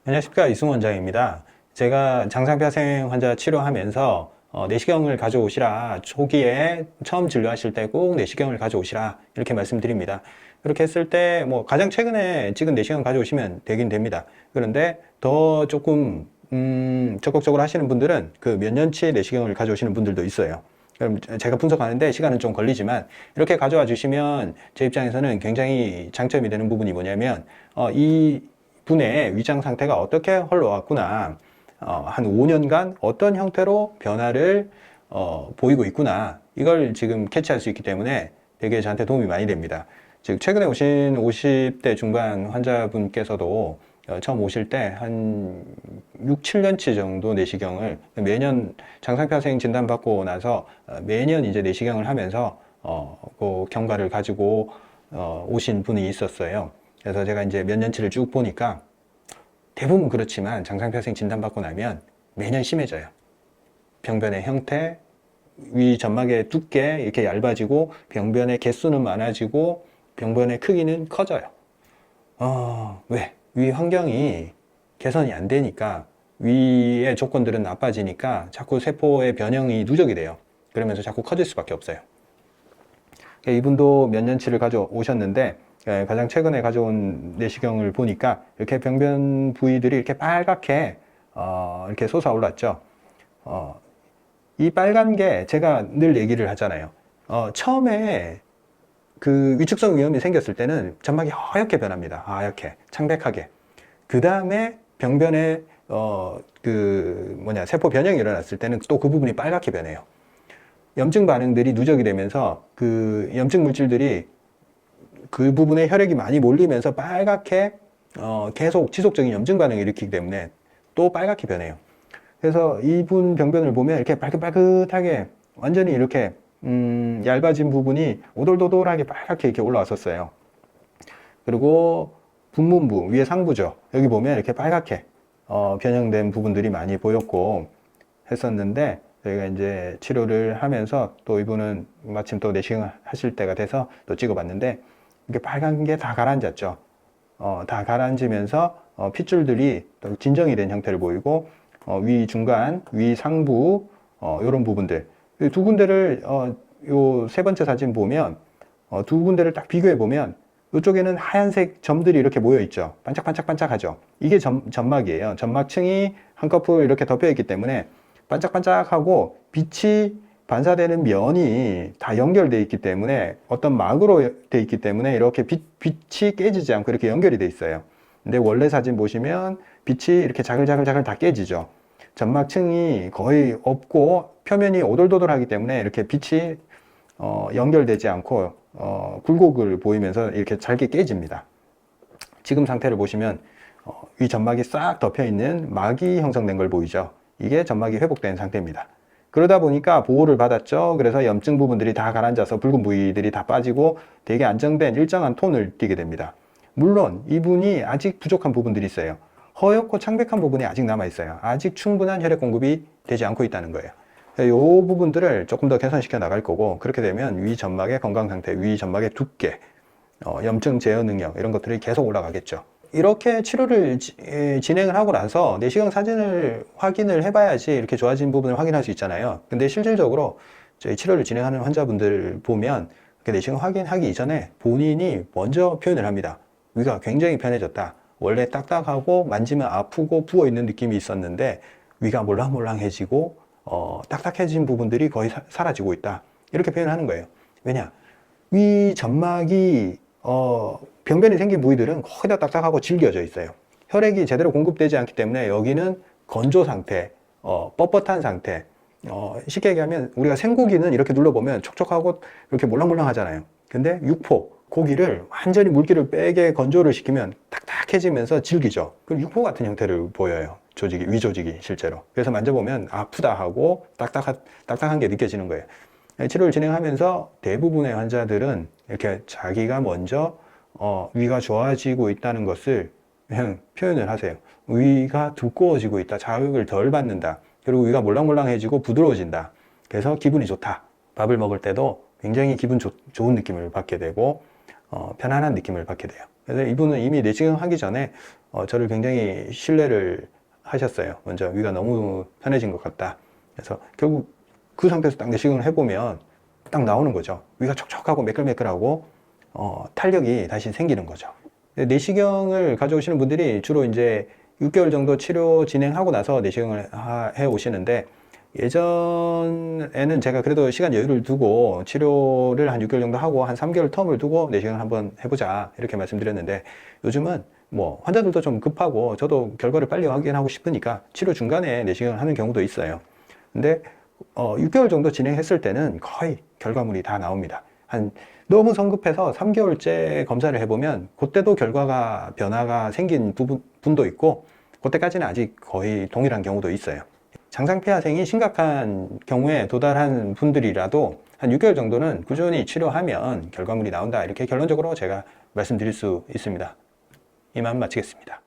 안녕하십니까, 이승원 원장입니다. 제가 장상폐하생 환자 치료하면서 내시경을 가져오시라, 초기에 처음 진료하실 때 꼭 내시경을 가져오시라 이렇게 말씀드립니다. 그렇게 했을 때 가장 최근에 찍은 내시경 가져오시면 되긴 됩니다. 그런데 더 조금 적극적으로 하시는 분들은 그 몇 년치 내시경을 가져오시는 분들도 있어요. 그럼 제가 분석하는데 시간은 좀 걸리지만 이렇게 가져와 주시면 제 입장에서는 굉장히 장점이 되는 부분이 뭐냐면 이 분의 위장 상태가 어떻게 흘러왔구나, 한 5년간 어떤 형태로 변화를 보이고 있구나, 이걸 지금 캐치할 수 있기 때문에 되게 저한테 도움이 많이 됩니다. 즉 최근에 오신 50대 중반 환자분께서도 처음 오실 때 한 6, 7년치 정도 내시경을 매년 장상폐하생 진단받고 나서 매년 이제 내시경을 하면서 그 경과를 가지고 오신 분이 있었어요. 그래서 제가 이제 몇 년치를 쭉 보니까 대부분 그렇지만 장상폐하생 진단받고 나면 매년 심해져요. 병변의 형태, 위 점막의 두께 이렇게 얇아지고 병변의 개수는 많아지고 병변의 크기는 커져요. 왜? 위 환경이 개선이 안 되니까, 위의 조건들은 나빠지니까 자꾸 세포의 변형이 누적이 돼요. 그러면서 자꾸 커질 수밖에 없어요. 이분도 몇 년치를 가져오셨는데 가장 최근에 가져온 내시경을 보니까 이렇게 병변 부위들이 이렇게 빨갛게 이렇게 솟아올랐죠. 이 빨간 게 제가 늘 얘기를 하잖아요. 처음에 그 위축성 위염이 생겼을 때는 점막이 하얗게 변합니다. 하얗게, 창백하게. 그 다음에 병변에 세포 변형이 일어났을 때는 또 그 부분이 빨갛게 변해요. 염증 반응들이 누적이 되면서 그 염증 물질들이 그 부분에 혈액이 많이 몰리면서 빨갛게 계속 지속적인 염증 반응을 일으키기 때문에 또 빨갛게 변해요. 그래서 이분 병변을 보면 이렇게 빨긋빨긋하게 완전히 이렇게 얇아진 부분이 오돌도돌하게 빨갛게 이렇게 올라왔었어요. 그리고 분문부, 위에 상부죠. 여기 보면 이렇게 빨갛게 변형된 부분들이 많이 보였고 했었는데, 저희가 이제 치료를 하면서 또 이분은 마침 또 내시경 하실 때가 돼서 또 찍어봤는데 이렇게 빨간 게 다 가라앉았죠. 다 가라앉으면서 핏줄들이 또 진정이 된 형태를 보이고 위 중간, 위 상부 이런 부분들 두 군데를 요 세 번째 사진 보면 두 군데를 딱 비교해 보면 이쪽에는 하얀색 점들이 이렇게 모여 있죠. 반짝반짝반짝하죠. 이게 점막이에요. 점막층이 한꺼풀 이렇게 덮여 있기 때문에 반짝반짝하고 빛이 반사되는 면이 다 연결되어 있기 때문에 어떤 막으로 되어 있기 때문에 이렇게 빛이 깨지지 않고 이렇게 연결이 되어 있어요. 근데 원래 사진 보시면 빛이 이렇게 자글자글 다 깨지죠. 점막층이 거의 없고 표면이 오돌도돌하기 때문에 이렇게 빛이 연결되지 않고 굴곡을 보이면서 이렇게 잘게 깨집니다. 지금 상태를 보시면 위 점막이 싹 덮여 있는 막이 형성된 걸 보이죠. 이게 점막이 회복된 상태입니다. 그러다 보니까 보호를 받았죠. 그래서 염증 부분들이 다 가라앉아서 붉은 부위들이 다 빠지고 되게 안정된 일정한 톤을 띠게 됩니다. 물론 이분이 아직 부족한 부분들이 있어요. 허옇고 창백한 부분이 아직 남아 있어요. 아직 충분한 혈액 공급이 되지 않고 있다는 거예요. 이 부분들을 조금 더 개선시켜 나갈 거고, 그렇게 되면 위 점막의 건강 상태, 위 점막의 두께, 염증 제어 능력 이런 것들이 계속 올라가겠죠. 이렇게 치료를 진행을 하고 나서 내시경 사진을 확인을 해봐야지 이렇게 좋아진 부분을 확인할 수 있잖아요. 근데 실질적으로 저희 치료를 진행하는 환자분들 보면 내시경 확인하기 이전에 본인이 먼저 표현을 합니다. 위가 굉장히 편해졌다. 원래 딱딱하고 만지면 아프고 부어있는 느낌이 있었는데 위가 몰랑몰랑해지고 딱딱해진 부분들이 거의 사라지고 있다. 이렇게 표현하는 거예요. 왜냐? 위 점막이 병변이 생긴 부위들은 거의 다 딱딱하고 질겨져 있어요. 혈액이 제대로 공급되지 않기 때문에 여기는 건조 상태, 뻣뻣한 상태. 쉽게 얘기하면 우리가 생고기는 이렇게 눌러보면 촉촉하고 이렇게 몰랑몰랑 하잖아요. 근데 육포, 고기를 완전히 물기를 빼게 건조를 시키면 딱딱해지면서 질기죠. 그럼 육포 같은 형태를 보여요. 조직이, 위 조직이 실제로. 그래서 만져보면 아프다 하고 딱딱한 게 느껴지는 거예요. 치료를 진행하면서 대부분의 환자들은 이렇게 자기가 먼저 위가 좋아지고 있다는 것을 그냥 표현을 하세요. 위가 두꺼워지고 있다. 자극을 덜 받는다. 그리고 위가 몰랑몰랑해지고 부드러워진다. 그래서 기분이 좋다. 밥을 먹을 때도 굉장히 기분 좋은 느낌을 받게 되고 편안한 느낌을 받게 돼요. 그래서 이분은 이미 내시경 하기 전에 저를 굉장히 신뢰를 하셨어요. 먼저 위가 너무 편해진 것 같다. 그래서 결국 그 상태에서 딱 내시경을 해보면 딱 나오는 거죠. 위가 촉촉하고 매끌매끌하고 탄력이 다시 생기는 거죠. 내시경을 가져오시는 분들이 주로 이제 6개월 정도 치료 진행하고 나서 내시경을 해 오시는데, 예전에는 제가 그래도 시간 여유를 두고 치료를 한 6개월 정도 하고 한 3개월 텀을 두고 내시경을 한번 해보자 이렇게 말씀드렸는데, 요즘은 뭐 환자들도 좀 급하고 저도 결과를 빨리 확인하고 싶으니까 치료 중간에 내시경을 하는 경우도 있어요. 근데 6개월 정도 진행했을 때는 거의 결과물이 다 나옵니다. 너무 성급해서 3개월째 검사를 해보면 그때도 결과가 변화가 생긴 분도 있고, 그때까지는 아직 거의 동일한 경우도 있어요. 장상폐하생이 심각한 경우에 도달한 분들이라도 한 6개월 정도는 꾸준히 치료하면 결과물이 나온다, 이렇게 결론적으로 제가 말씀드릴 수 있습니다. 이만 마치겠습니다.